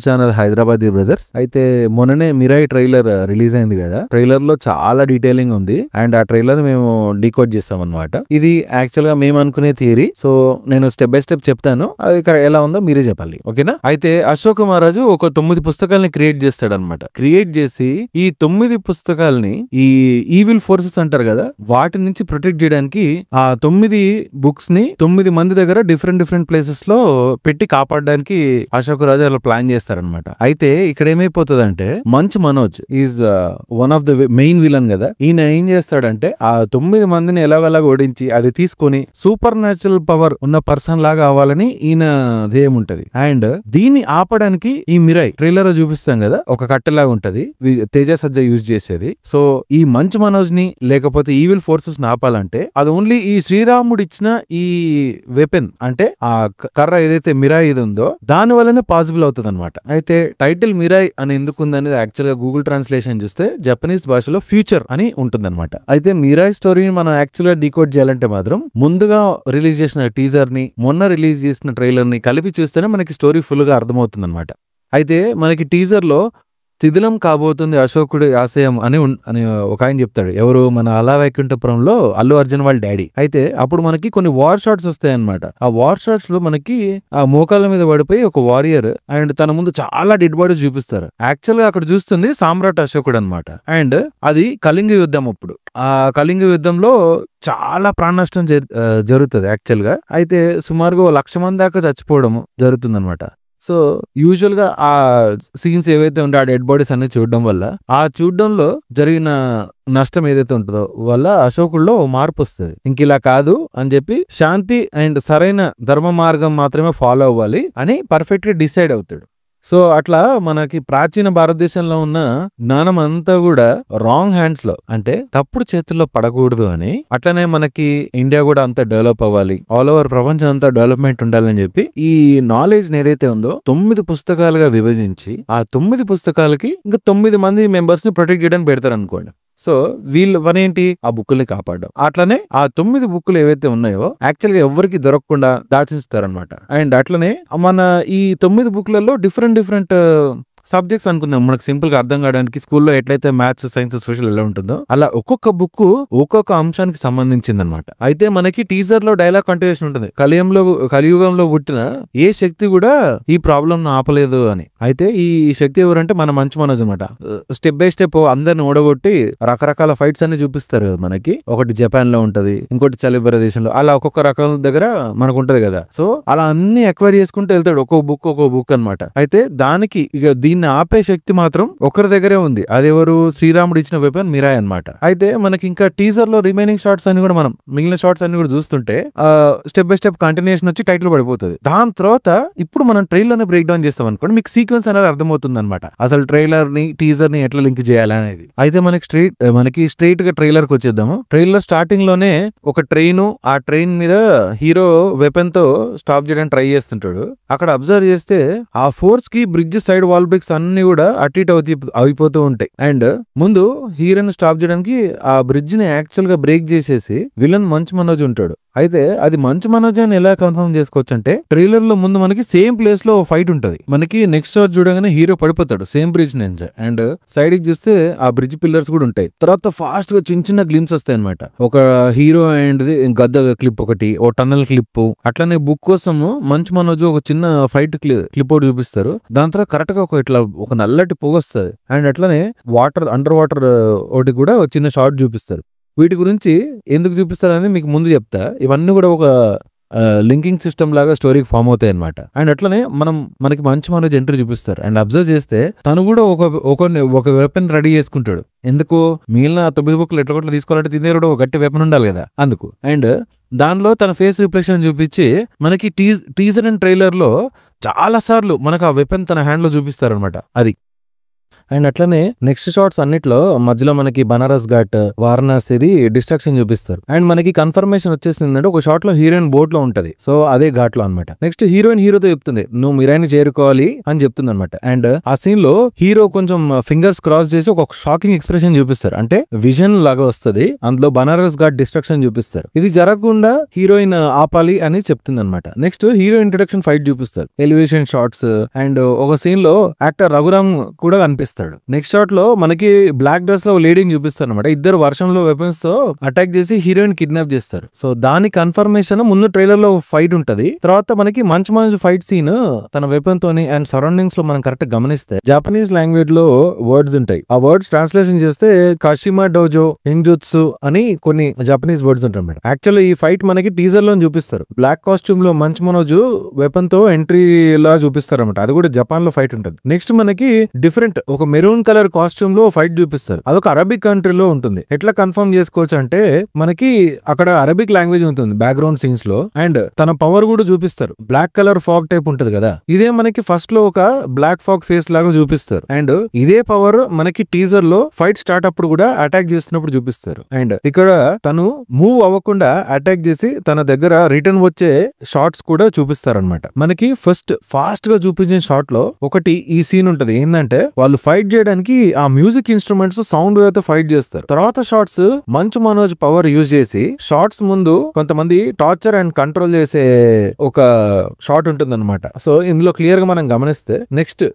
Channel Hyderabadi brothers. అయితే మొన్ననే Mirai trailer release అయింది కదా. ట్రైలర్ లో చాలా డీటెయిలింగ్ ఉంది అండ్ ఆ ట్రైలర్ మేము డీకోడ్ చేస్తాం అనమాట. ఇది యాక్చువల్ గా మేము అనుకునే థియరీ. సో నేను స్టెప్ బై స్టెప్ చెప్తాను, అది ఎలా ఉందో మీరే చెప్పాలి, ఓకేనా? అయితే అశోక మహారాజు ఒక 9 పుస్తకాలని క్రియేట్ చేస్తాడు అనమాట. క్రియేట్ చేసి ఈ 9 పుస్తకాలని ఈ ఈవిల్ ఫోర్సెస్ అంటారు కదా, వాటి నుంచి ప్రొటెక్ట్ చేయడానికి ఆ 9 బుక్స్ ని 9 మంది దగ్గర డిఫరెంట్ ప్లేసెస్ లో పెట్టి కాపాడడానికి అశోక రాజు అలా ప్లాన్ చేస్తారనమాట. అయితే ఇక్కడ ఏమైపోతుందంటే Manchu Manoj is one of the main villain కదా. ఈయన ఏం చేస్తాడంటే ఆ 9 మందిని ఎలాగలాగా ఓడించి అది తీసుకొని సూపర్ న్యాచురల్ పవర్ ఉన్న పర్సన్ లాగా అవ్వాలని ఈయన ధ్యేయం ఉంటది. అండ్ దీన్ని ఆపడానికి ఈ మిరాయ్ ట్రైలర్ చూపిస్తాం కదా, ఒక కట్టెలాగా ఉంటది, తేజ సజ్జ యూజ్ చేసేది. సో ఈ మంచు మనోజ్ ని లేకపోతే ఈవిల్ ఫోర్సెస్ ఆపాలంటే అది ఓన్లీ ఈ శ్రీరాముడు ఇచ్చిన ఈ వెపన్ అంటే ఆ కర్ర ఏదైతే మిరాయ్ ఇది ఉందో దాని వల్లనే పాసిబుల్ అవుతుంది అనమాట. అయితే టైటిల్ మిరాయ్ అని ఎందుకు ఉందనేది యాక్చువల్ గా గూగుల్ ట్రాన్స్లేషన్ చూస్తే జపనీస్ భాషలో ఫ్యూచర్ అని ఉంటుంది అనమాట. అయితే మిరాయ్ స్టోరీని మనం యాక్చువల్ గా డీకోడ్ చేయాలంటే మాత్రం ముందుగా రిలీజ్ చేసిన టీజర్ ని మొన్న రిలీజ్ చేసిన ట్రైలర్ ని కలిపి చూస్తేనే మనకి స్టోరీ ఫుల్ గా అర్థమవుతుంది అనమాట. అయితే మనకి టీజర్ లో శిథిలం కాబోతుంది అశోకుడి ఆశయం అని ఒక ఆయన చెప్తాడు. ఎవరు? మన అలా వైకుంఠపురంలో అల్లు అర్జున్ వాళ్ళ డాడీ. అయితే అప్పుడు మనకి కొన్ని వార్ షాట్స్ వస్తాయి అనమాట. ఆ వార్ షాట్స్ లో మనకి ఆ మోకాళ్ళ మీద పడిపోయి ఒక వారియర్ అండ్ తన ముందు చాలా డెడ్ బాడీస్ చూపిస్తారు. యాక్చువల్ గా అక్కడ చూస్తుంది సామ్రాట్ అశోకుడు అనమాట. అండ్ అది కళింగ యుద్ధం. అప్పుడు ఆ కళింగ యుద్ధంలో చాలా ప్రాణ నష్టం జరుగుతుంది యాక్చువల్ గా. అయితే సుమారుగా 1,00,000 మంది దాకా చచ్చిపోవడం జరుగుతుంది అనమాట. సో యూజువల్ గా ఆ సీన్స్ ఏవైతే ఉంటే ఆ డెడ్ బాడీస్ అన్ని చూడడం వల్ల ఆ చూడడంలో జరిగిన నష్టం ఏదైతే ఉంటుందో వల్ల అశోకుల్లో మార్పు వస్తుంది. ఇంక ఇలా కాదు అని చెప్పి శాంతి అండ్ సరైన ధర్మ మార్గం మాత్రమే ఫాలో అవ్వాలి అని పర్ఫెక్ట్ గా డిసైడ్ అవుతాడు. సో అట్లా మనకి ప్రాచీన భారతదేశంలో ఉన్న జ్ఞానం అంతా కూడా రాంగ్ హ్యాండ్స్ లో అంటే తప్పుడు చేతుల్లో పడకూడదు అని, అట్లనే మనకి ఇండియా కూడా అంతా డెవలప్ అవ్వాలి, ఆల్ ఓవర్ ప్రపంచం అంతా డెవలప్మెంట్ ఉండాలని చెప్పి ఈ నాలెడ్జ్ ఏదైతే ఉందో 9 పుస్తకాలుగా విభజించి ఆ 9 పుస్తకాలకి ఇంకా 9 మంది మెంబర్స్ ని ప్రొటెక్ట్ చేయడానికి పెడతారు అనుకోండి. సో వీళ్ళు పనేంటి? ఆ బుక్కుల్ని కాపాడడం. అట్లనే ఆ 9 బుక్కులు ఏవైతే ఉన్నాయో యాక్చువల్ గా ఎవరికి దొరకకుండా దాచిస్తారనమాట. అండ్ అట్లనే మన ఈ 9 బుక్లలో డిఫరెంట్ సబ్జెక్ట్స్ అనుకుందాం, మనకు సింపుల్ గా అర్థం కావడానికి. స్కూల్లో ఎట్లయితే మ్యాథ్స్, సైన్స్, సోషల్ ఎలా ఉంటుందో అలా ఒక్కొక్క బుక్ ఒక్కొక్క అంశానికి సంబంధించింది అనమాట. అయితే మనకి టీజర్ లో డైలాగ్ కంటిన్యూషన్ ఉంటుంది, కలియుగంలో పుట్టిన ఏ శక్తి కూడా ఈ ప్రాబ్లం ఆపలేదు అని. అయితే ఈ శక్తి ఎవరంటే మన మంచు మనోజ్ అనమాట. స్టెప్ బై స్టెప్ అందరిని ఓడగొట్టి రకరకాల ఫైట్స్ అన్ని చూపిస్తారు మనకి. ఒకటి జపాన్ లో ఉంటది, ఇంకోటి చలి ప్రదేశంలో, అలా ఒక్కొక్క రకాల దగ్గర మనకు ఉంటది కదా. సో అలా అన్ని ఎక్వైర్ చేసుకుంటూ వెళ్తాడు, ఒక్కొక్క బుక్ అనమాట. అయితే దానికి ఇక దీన్ని ఆపే శక్తి మాత్రం ఒకరి దగ్గరే ఉంది. అదెవరు? శ్రీరాముడు ఇచ్చిన వెపన్ మిరాయ్ అనమాట. అయితే మనకి ఇంకా టీజర్ లో రిమైనింగ్ షార్ట్స్ అన్ని కూడా మిగిలిన షార్ట్స్ అన్ని కూడా చూస్తుంటే స్టెప్ బై స్టెప్ కంటిన్యూషన్ వచ్చి టైటిల్ పడిపోతుంది. దాని తర్వాత ఇప్పుడు మనం ట్రైలర్ ని బ్రేక్ డౌన్ చేస్తాం అనుకోండి, మీకు సీక్వెన్స్ అనేది అర్థమవుతుంది అనమాట. అసలు ట్రైలర్ ని టీజర్ ని ఎట్లా లింక్ చేయాలనేది. అయితే మనకి స్ట్రైట్ గా ట్రైలర్ కి వచ్చేద్దాము. ట్రైలర్ స్టార్టింగ్ లోనే ఒక ట్రైన్, ఆ ట్రైన్ మీద హీరో వెపన్ తో స్టాప్ చేయడానికి ట్రై చేస్తుంటాడు. అక్కడ అబ్జర్వ్ చేస్తే ఆ ఫోర్స్ కి బ్రిడ్జ్ సైడ్ వాల్ బ్రేక్స్ అన్ని కూడా అటు ఇటు అయిపోతూ ఉంటాయి. అండ్ ముందు హీరోని స్టాప్ చేయడానికి ఆ బ్రిడ్జ్ ని యాక్చువల్ గా బ్రేక్ చేసేసి విలన్ మంచు మనోజ్ ఉంటాడు. అయితే అది మంచు మనోజ్ అని ఎలా కన్ఫర్మ్ చేసుకోవచ్చు అంటే ట్రైలర్ లో ముందు మనకి సేమ్ ప్లేస్ లో ఫైట్ ఉంటది. మనకి నెక్స్ట్ షాట్ చూడగానే హీరో పడిపోతాడు సేమ్ బ్రిడ్జ్ నుంచి. అండ్ సైడ్ కి చూస్తే ఆ బ్రిడ్జ్ పిల్లర్స్ కూడా ఉంటాయి. తర్వాత ఫాస్ట్ గా చిన్న గ్లిమ్స్ వస్తాయి అనమాట. ఒక హీరో అండ్ గద్ద క్లిప్ ఒకటి, ఓ టన్నల్ క్లిప్, అట్లనే బుక్ కోసం మంచు మనోజ్ ఒక చిన్న ఫైట్ క్లిప్ ఒకటి చూపిస్తారు. దాని తర్వాత కరెక్ట్ గా ఒక నల్లటి పొగ వస్తుంది. అండ్ అట్లనే అండర్ వాటర్ ఒకటి కూడా ఒక చిన్న షాట్ చూపిస్తారు. వీటి గురించి ఎందుకు చూపిస్తారు అనేది మీకు ముందు చెప్తా. ఇవన్నీ కూడా ఒక లింకింగ్ సిస్టమ్ లాగా స్టోరీకి ఫామ్ అవుతాయి అనమాట. అండ్ అట్లనే మనకి మంచు మనోజ్ ఎంట్రీ చూపిస్తారు. అండ్ అబ్జర్వ్ చేస్తే తను కూడా ఒక వెపన్ రెడీ చేసుకుంటాడు. ఎందుకు? మిగిలిన 9 బుక్లు ఎట్లా తీసుకోవాలంటే తినే కూడా ఒక గట్టి వెపన్ ఉండాలి కదా, అందుకు. అండ్ దానిలో తన ఫేస్ రిఫ్లెక్షన్ చూపించి మనకి టీజర్ అండ్ ట్రైలర్ లో చాలా సార్లు మనకు ఆ వెపన్ తన హ్యాండ్ లో చూపిస్తారు అనమాట. అది అండ్ అట్లనే నెక్స్ట్ షాట్స్ అన్నిట్లో మధ్యలో మనకి బనారస్ ఘాట్, వారణాసిది డిస్ట్రక్షన్ చూపిస్తారు. అండ్ మనకి కన్ఫర్మేషన్ వచ్చేసిందంటే ఒక షాట్ లో హీరోయిన్ బోట్ లో ఉంటది. సో అదే ఘాట్ లో అనమాట. నెక్స్ట్ హీరోయిన్ హీరోతో చెప్తుంది నువ్వు మిరాయిని చేరుకోవాలి అని చెప్తుంది అనమాట. అండ్ ఆ సీన్ లో హీరో కొంచెం ఫింగర్స్ క్రాస్ చేసి ఒక షాకింగ్ ఎక్స్ప్రెషన్ చూపిస్తారు. అంటే విజన్ లాగా వస్తుంది. అందులో బనారస్ ఘాట్ డిస్ట్రక్షన్ చూపిస్తారు. ఇది జరగకుండా హీరోయిన్ ఆపాలి అని చెప్తుంది అనమాట. నెక్స్ట్ హీరో ఇంట్రొడక్షన్ ఫైట్ చూపిస్తారు. ఎలివేషన్ షాట్స్ అండ్ ఒక సీన్ లో యాక్టర్ రఘురామ్ కూడా కనిపిస్తాడు. నెక్స్ట్ షాట్ లో మనకి బ్లాక్ డ్రెస్ లో లేడీని చూపిస్తారు అనమాట. ఇద్దరు వర్షంలో వెపన్స్ తో అటాక్ చేసి హీరోయిన్ కిడ్నాప్ చేస్తారు. సో దాని కన్ఫర్మేషన్ ముందు ట్రైలర్ లో ఫైట్ ఉంటది. తర్వాత మనకి మంచి ఫైట్ సీన్ తన వెపన్ తోని అండ్ సరౌండింగ్స్ లో మనం కరెక్ట్ గమనిస్తే జాపనీస్ లాంగ్వేజ్ లో వర్డ్స్ ఉంటాయి. ఆ వర్డ్స్ ట్రాన్స్లేషన్ చేస్తే కాషిమా డోజో ఇంజుత్సు అని కొన్ని జపనీస్ వర్డ్స్ ఉంటాయి అన్నమాట. యాక్చువల్లీ ఈ ఫైట్ మనకి టీజర్ లో చూపిస్తారు. బ్లాక్ కాస్ట్యూమ్ లో మంచ్ మనోజ్ వెపన్ తో ఎంట్రీ లా చూపిస్తారు అనమాట. అది కూడా జపాన్ లో ఫైట్ ఉంటుంది. నెక్స్ట్ మనకి డిఫరెంట్ ఒక మెరూన్ కలర్ కాస్ట్యూమ్ లో ఫైట్ చూపిస్తారు. అదొక అరబిక్ కంట్రీలో ఉంటుంది. ఎట్లా కన్ఫర్మ్ చేసుకోవచ్చు అంటే మనకి అక్కడ అరబిక్ లాంగ్వేజ్ ఉంటుంది బ్యాక్గ్రౌండ్ సీన్స్ లో. అండ్ తన పవర్ కూడా చూపిస్తారు. బ్లాక్ కలర్ ఫాగ్ టైప్ ఉంటది కదా, ఇదే మనకి ఫస్ట్ లో ఒక బ్లాక్ ఫాగ్ ఫేస్ లాగా చూపిస్తారు. అండ్ ఇదే పవర్ మనకి టీజర్ లో ఫైట్ స్టార్ట్ అప్పుడు కూడా అటాక్ చేస్తున్నప్పుడు చూపిస్తారు. అండ్ ఇక్కడ తను మూవ్ అవ్వకుండా అటాక్ చేసి తన దగ్గర రిటర్న్ వచ్చే షాట్స్ కూడా చూపిస్తారు అనమాట. మనకి ఫస్ట్ ఫాస్ట్ గా చూపించిన షాట్ లో ఒకటి ఈ సీన్ ఉంటది. ఏంటంటే వాళ్ళు ఫైట్ చేయడానికి ఆ మ్యూజిక్ ఇన్స్ట్రుమెంట్స్ సౌండ్ అయితే ఫైట్ చేస్తారు. తర్వాత shots Manchu Manoj power use చేసి షార్ట్స్ ముందు కొంతమంది టార్చర్ అండ్ కంట్రోల్ చేసే ఒక షాట్ ఉంటుంది అనమాట. సో ఇందులో క్లియర్ గా మనం గమనిస్తే నెక్స్ట్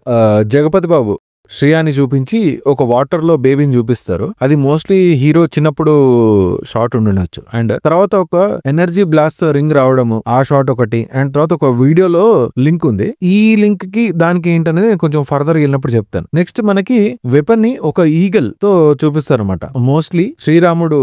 జగపతి బాబు శ్రేయాని చూపించి ఒక వాటర్ లో బేబీని చూపిస్తారు. అది మోస్ట్లీ హీరో చిన్నప్పుడు షాట్ ఉండొచ్చు. అండ్ తర్వాత ఒక ఎనర్జీ బ్లాస్ట్ రింగ్ రావడము ఆ షాట్ ఒకటి. అండ్ తర్వాత ఒక వీడియోలో లింక్ ఉంది. ఈ లింక్ కి దానికి ఏంటనేది కొంచెం ఫర్దర్ వెళ్ళినప్పుడు చెప్తాను. నెక్స్ట్ మనకి వెపన్ ని ఒక ఈగల్ తో చూపిస్తారు అనమాట. మోస్ట్లీ శ్రీరాముడు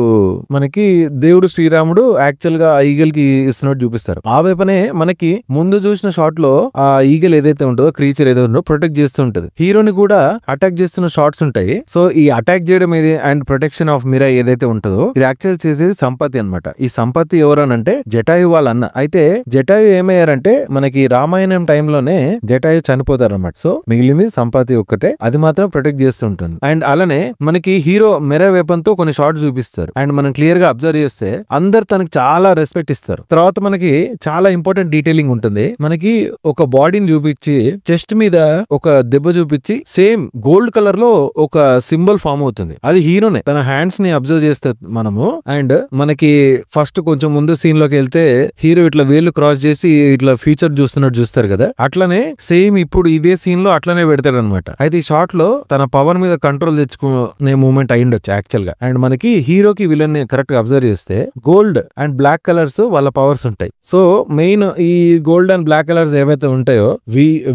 మనకి దేవుడు శ్రీరాముడు యాక్చువల్ గా ఆ ఈగల్ కి ఇస్తున్నట్టు చూపిస్తారు. ఆ వెపనే మనకి ముందు చూసిన షాట్ లో ఆ ఈగల్ ఏదైతే ఉంటుందో క్రీచర్ ఏదైతే ఉంటుందో ప్రొటెక్ట్ చేస్తూ ఉంటది. హీరోని కూడా అటాక్ చేస్తున్న షాట్స్ ఉంటాయి. సో ఈ అటాక్ చేయడం ఏది అండ్ ప్రొటెక్షన్ ఆఫ్ మిరా ఏదైతే ఉంటుందో ఇది యాక్చువల్ చేసేది సంపత్తి అనమాట. ఈ సంపత్తి ఎవరనంటే జటాయు వాళ్ళ అన్న. అయితే జటాయు ఏమయ్యారంటే మనకి రామాయణం టైంలోనే జటాయు చనిపోతారన్నమాట. సో మిగిలింది సంపత్తి ఒక్కటే, అది మాత్రం ప్రొటెక్ట్ చేస్తుంటుంది. అండ్ అలానే మనకి హీరో మిరా వెపన్ తో కొన్ని షాట్స్ చూపిస్తారు. అండ్ మనం క్లియర్ గా అబ్జర్వ్ చేస్తే అందరు తనకి చాలా రెస్పెక్ట్ ఇస్తారు. తర్వాత మనకి చాలా ఇంపార్టెంట్ డీటెయిలింగ్ ఉంటుంది. మనకి ఒక బాడీని చూపించి చెస్ట్ మీద ఒక దెబ్బ చూపించి సేమ్ గోల్డ్ కలర్ లో ఒక సింబల్ ఫామ్ అవుతుంది. అది హీరోనే తన హ్యాండ్స్ ని అబ్జర్వ్ చేస్తే మనము. అండ్ మనకి ఫస్ట్ కొంచెం ముందు సీన్ లోకి వెళ్తే హీరో ఇట్లా వేలు క్రాస్ చేసి ఇట్లా ఫ్యూచర్ చూస్తున్నట్టు చూస్తారు కదా, అట్లనే సేమ్ ఇప్పుడు ఇదే సీన్ లో అట్లనే పెడతాడు అనమాట. అయితే ఈ షాట్ లో తన పవర్ మీద కంట్రోల్ తెచ్చుకునే మూమెంట్ అయ్యిండొచ్చు యాక్చువల్ గా. అండ్ మనకి హీరోకి విలన్ ని కరెక్ట్ గా అబ్జర్వ్ చేస్తే గోల్డ్ అండ్ బ్లాక్ కలర్స్ వాళ్ళ పవర్స్ ఉంటాయి. సో మెయిన్ ఈ గోల్డ్ అండ్ బ్లాక్ కలర్స్ ఏవైతే ఉంటాయో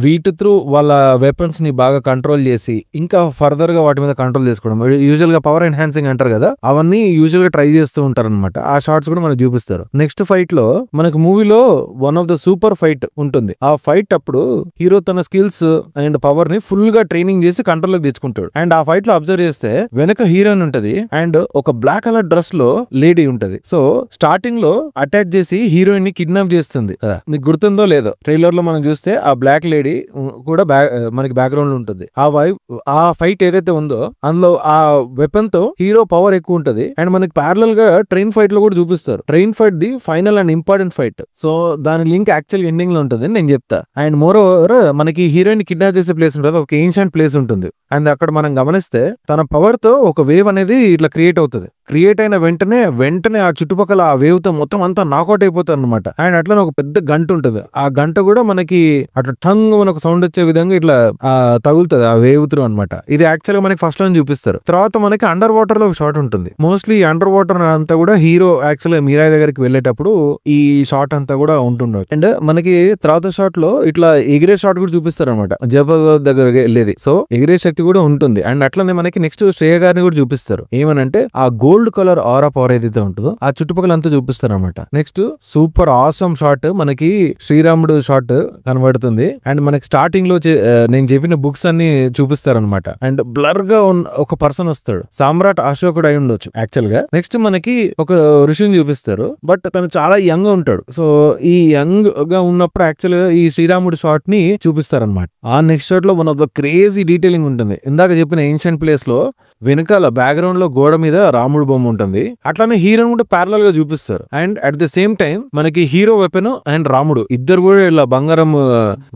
వీటి త్రూ వాళ్ళ వెపన్స్ ని బాగా కంట్రోల్ చేసి ఇంకా ఫర్దర్ గా వాటి మీద కంట్రోల్ చేసుకోవడం, యూజువల్ గా పవర్ ఎన్హాన్సింగ్ అంటారు కదా, అవన్నీ యూజువల్ గా ట్రై చేస్తూ ఉంటారు అనమాట. ఆ షార్ట్స్ కూడా మనకు చూపిస్తారు. నెక్స్ట్ ఫైట్ లో మనకు మూవీలో one of the super fight ఉంటుంది. ఆ ఫైట్ అప్పుడు హీరో తన స్కిల్స్ అండ్ పవర్ ని ఫుల్ గా ట్రైనింగ్ చేసి కంట్రోల్ లోకి తెచ్చుకుంటాడు. అండ్ ఆ ఫైట్ లో అబ్జర్వ్ చేస్తే వెనక హీరోయిన్ ఉంటది అండ్ ఒక బ్లాక్ కలర్ డ్రెస్ లో లేడీ ఉంటది. సో స్టార్టింగ్ లో అటాక్ చేసి హీరోయిన్ ని కిడ్నాప్ చేస్తుంది. మీకు గుర్తుందో లేదో ట్రైలర్ లో మనం చూస్తే ఆ బ్లాక్ లేడీ కూడా మనకి బ్యాక్గ్రౌండ్ లో ఉంటుంది. ఆ ఫైట్ ఏదైతే ఉందో అందులో ఆ వెపన్ తో హీరో పవర్ ఎక్కువ ఉంటది. అండ్ మనకి ప్యారలల్ గా ట్రైన్ ఫైట్ లో కూడా చూపిస్తారు. Train fight the final and important fight. So దాని లింక్ యాక్చువల్ ఎండింగ్ లో ఉంటుంది నేను చెప్తా. అండ్ మోర్ ఓవర్ మనకి హీరోయిన్ కిడ్నాప్ చేసే ప్లేస్ ఉంటుంది, ఒక ఏన్షియంట్ ప్లేస్ ఉంటుంది. అండ్ అక్కడ మనం గమనిస్తే తన పవర్ తో ఒక వేవ్ అనేది ఇట్లా క్రియేట్ అవుతుంది. క్రియేట్ అయిన వెంటనే ఆ చుట్టుపక్కల ఆ వేవ్ తో మొత్తం అంతా నాకౌట్ అయిపోతుంది అనమాట. అండ్ అట్లనే ఒక పెద్ద గంట ఉంటుంది. ఆ గంట కూడా మనకి అట్లా టంగ్ మనకు సౌండ్ వచ్చే విధంగా ఇట్లా తగులుతుంది ఆ వేవ్ త్రూ అనమాట. ఇది యాక్చువల్ గా మనకి ఫస్ట్ లో చూపిస్తారు. తర్వాత మనకి అండర్ వాటర్ లో షాట్ ఉంటుంది. మోస్ట్లీ అండర్ వాటర్ అంతా కూడా హీరో యాక్చువల్ గా మీరా దగ్గరికి వెళ్ళేటప్పుడు ఈ షాట్ అంతా కూడా ఉంటుండదు. అండ్ మనకి తర్వాత షాట్ లో ఇట్లా ఎగిరే షాట్ కూడా చూపిస్తారు అనమాట. జబర్దస్త్ దగ్గర వెళ్ళేది. సో ఎగిరే శక్తి కూడా ఉంటుంది. అండ్ అట్లనే మనకి నెక్స్ట్ శ్రేయ గారిని కూడా చూపిస్తారు. ఏమనంటే ఆ గోల్డ్ కలర్ ఆరా పవర్ ఏదైతే ఉంటుందో ఆ చుట్టుపక్కల అంతా చూపిస్తారు అనమాట. నెక్స్ట్ సూపర్ ఆసమ్ షాట్ మనకి శ్రీరాముడు షాట్ కనబడుతుంది. అండ్ మనకి స్టార్టింగ్ లో నేను చెప్పిన బుక్స్ అన్ని చూపిస్తారు అనమాట. అండ్ బ్లర్ గా ఒక పర్సన్ వస్తాడు, సామ్రాట్ అశోకుడు అయి ఉండొచ్చు యాక్చువల్ గా. నెక్స్ట్ మనకి ఒక ఋషిని చూపిస్తారు, బట్ తను చాలా యంగ్ గా ఉంటాడు. సో ఈ యంగ్ గా ఉన్నప్పుడు యాక్చువల్ గా ఈ శ్రీరాముడు షాట్ ని చూపిస్తారు అనమాట. ఆ నెక్స్ట్ షాట్ లో one of the crazy detailing ఉంటుంది. ఉంటుంది. ఇందాక చెప్పిన ఏన్షియంట్ ప్లేస్ లో వెనకాల బ్యాక్గ్రౌండ్ లో గోడ మీద రాముడు బొమ్మ ఉంటుంది. అట్లానే హీరోని కూడా ప్యారలల్ గా చూపిస్తారు. And at the same time మనకి హీరో వెపన్ అండ్ రాముడు ఇద్దరు కూడా ఇలా బంగారం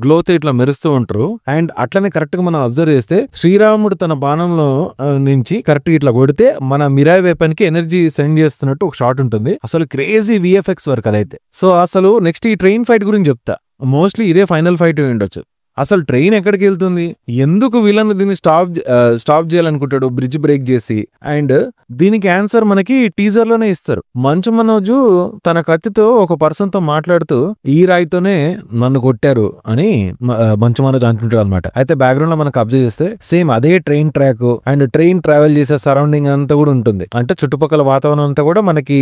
గ్లోత్ ఇట్లా మెరుస్తూ ఉంటారు. అండ్ అట్లనే కరెక్ట్ గా మనం అబ్జర్వ్ చేస్తే శ్రీరాముడు తన బాణంలో నుంచి కరెక్ట్ గా ఇట్లా కొడితే మన మిరాయ్ వెపన్ కి ఎనర్జీ సెండ్ చేస్తున్నట్టు ఒక షాట్ ఉంటుంది. అసలు క్రేజీ విఎఫ్ఎక్స్ వర్క్ అదైతే. సో అసలు నెక్స్ట్ ఈ ట్రైన్ ఫైట్ గురించి చెప్తా. మోస్ట్లీ ఇదే ఫైనల్ ఫైట్ ఉండొచ్చు. అసలు ట్రైన్ ఎక్కడికి వెళ్తుంది, ఎందుకు విలన్ దీన్ని స్టాప్ చేయాలనుకుంటాడు బ్రిడ్జ్ బ్రేక్ చేసి. అండ్ దీనికి ఆన్సర్ మనకి టీజర్ లోనే ఇస్తారు. మంచు మనోజు తన కత్తితో ఒక పర్సన్ తో మాట్లాడుతూ ఈ రాయితోనే నన్ను కొట్టారు అని మంచు మనోజ్ అంటుంటాడు అనమాట. అయితే బ్యాక్గ్రౌండ్ లో మనకు అబ్జర్వ్ చేస్తే సేమ్ అదే train track and train travel చేసే సరౌండింగ్ అంతా కూడా ఉంటుంది. అంటే చుట్టుపక్కల వాతావరణం అంతా కూడా మనకి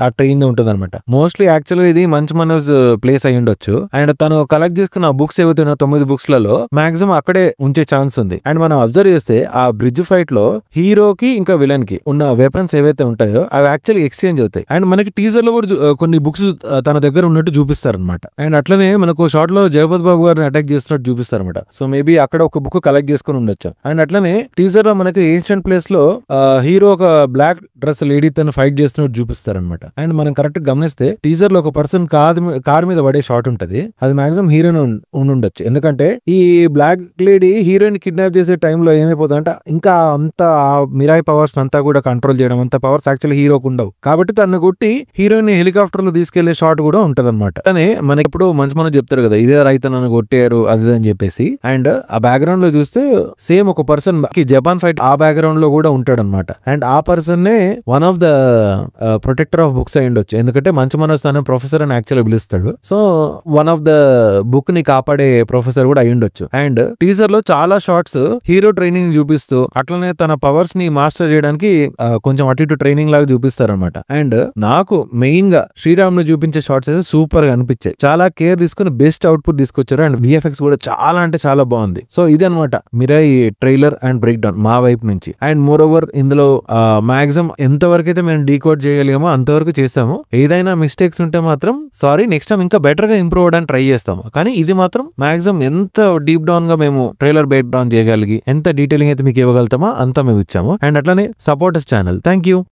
ఆ ట్రైన్ ఉంటుంది అనమాట. మోస్ట్లీ యాక్చువల్గా ఇది మంచు మనోజ్ ప్లేస్ అయి ఉండొచ్చు. అండ్ తను కలెక్ట్ చేసుకున్న బుక్స్ ఏవైతే 9 books లలో మాక్సిమం అక్కడే ఉంచే ఛాన్స్ ఉంది. అండ్ మనం అబ్జర్వ్ చేస్తే ఆ బ్రిడ్జ్ ఫైట్ లో హీరోకి ఇంకా విలన్ కి ఉన్న వెపన్స్ ఏవైతే ఉంటాయో అవి యాక్చువల్లీ ఎక్స్చేంజ్ అవుతాయి. అండ్ మనకి టీజర్ లో కూడా కొన్ని బుక్స్ తన దగ్గర ఉన్నట్టు చూపిస్తారు అనమాట. అండ్ అట్లనే మనకు షార్ట్ లో జగపతి బాబు గారిని అటాక్ చేస్తున్నట్టు చూపిస్తారు అనమాట. సో మేబీ అక్కడ ఒక బుక్ కలెక్ట్ చేసుకుని ఉండొచ్చు. అండ్ అట్లనే టీజర్ లో మనకి ఏన్షియంట్ ప్లేస్ లో హీరో ఒక బ్లాక్ డ్రెస్ లేడీ తను ఫైట్ చేస్తున్నట్టు చూపిస్తారు అనమాట. అండ్ మనం కరెక్ట్ గమనిస్తే టీజర్ లో ఒక పర్సన్ కార్ మీద పడే షాట్ ఉంటది. అది మాక్సిమం హీరోయిన్ ఉండొచ్చు. ఎందుకంటే ఈ బ్లాక్ లేడీ హీరోయిన్ కిడ్నాప్ చేసే టైంలో ఏమైపోతుందంటే ఇంకా అంత మిరాయ్ పవర్స్ అంతా కూడా కంట్రోల్ చేయడం అంత పవర్స్ యాక్చువల్లీ హీరోకి ఉండవు. కాబట్టి తను కొట్టి హీరోయిన్ హెలికాప్టర్ లో తీసుకెళ్లే షాట్ కూడా ఉంటది అనమాట. కానీ మనకి ఇప్పుడు మంచి మనం చెప్తారు కదా ఇదే రైతు నన్ను కొట్టారు అది అని చెప్పేసి. అండ్ ఆ బ్యాక్గ్రౌండ్ లో చూస్తే సేమ్ ఒక పర్సన్ జపాన్ ఫైట్ ఆ బ్యాక్గ్రౌండ్ లో కూడా ఉంటాడు అనమాట. అండ్ ఆ పర్సన్ నే one of the protector of books అయి ఉండొచ్చు. ఎందుకంటే మంచు మనోజ్ తన ప్రొఫెసర్ అని యాక్చువల్గా పిలుస్తాడు. So one of the book ని కాపాడే ప్రొఫెసర్ కూడా అయి ఉండొచ్చు. అండ్ టీజర్ లో చాలా షార్ట్స్ హీరో ట్రైనింగ్ చూపిస్తూ అట్లనే తన పవర్స్ ని మాస్టర్ చేయడానికి కొంచెం అటు ఇటు ట్రైనింగ్ లాగా చూపిస్తారు అనమాట. అండ్ నాకు మెయిన్ గా శ్రీరాముని చూపించే షార్ట్స్ అయితే సూపర్ గా అనిపించాయి. చాలా కేర్ తీసుకుని బెస్ట్ అవుట్పుట్ తీసుకొచ్చారు. అండ్ విఎఫ్ఎక్స్ కూడా చాలా అంటే చాలా బాగుంది. సో ఇది అనమాట Mirai trailer and break down మా వైపు నుంచి. అండ్ మోర్ ఓవర్ ఇందులో మాక్సిమం ఎంతవరకు అయితే మేము డీకోడ్ చేయగలిగామో అంతవరకు చేస్తాము. ఏదైనా మిస్టేక్స్ ఉంటే మాత్రం సారీ, నెక్స్ట్ టైం ఇంకా బెటర్ గా ఇంప్రూవ్ అవడానికి ట్రై చేస్తాము. కానీ ఇది మాత్రం మాక్సిమం ఎంత డీప్ డౌన్ గా మేము ట్రైలర్ బ్రేక్ డౌన్ చేయగలిగి ఎంత డీటెయిలింగ్ అయితే మీకు ఇవ్వగలుగుతామో అంతా మేము ఇచ్చాము. అండ్ అట్లానే సపోర్టర్స్ ఛానల్. Thank you.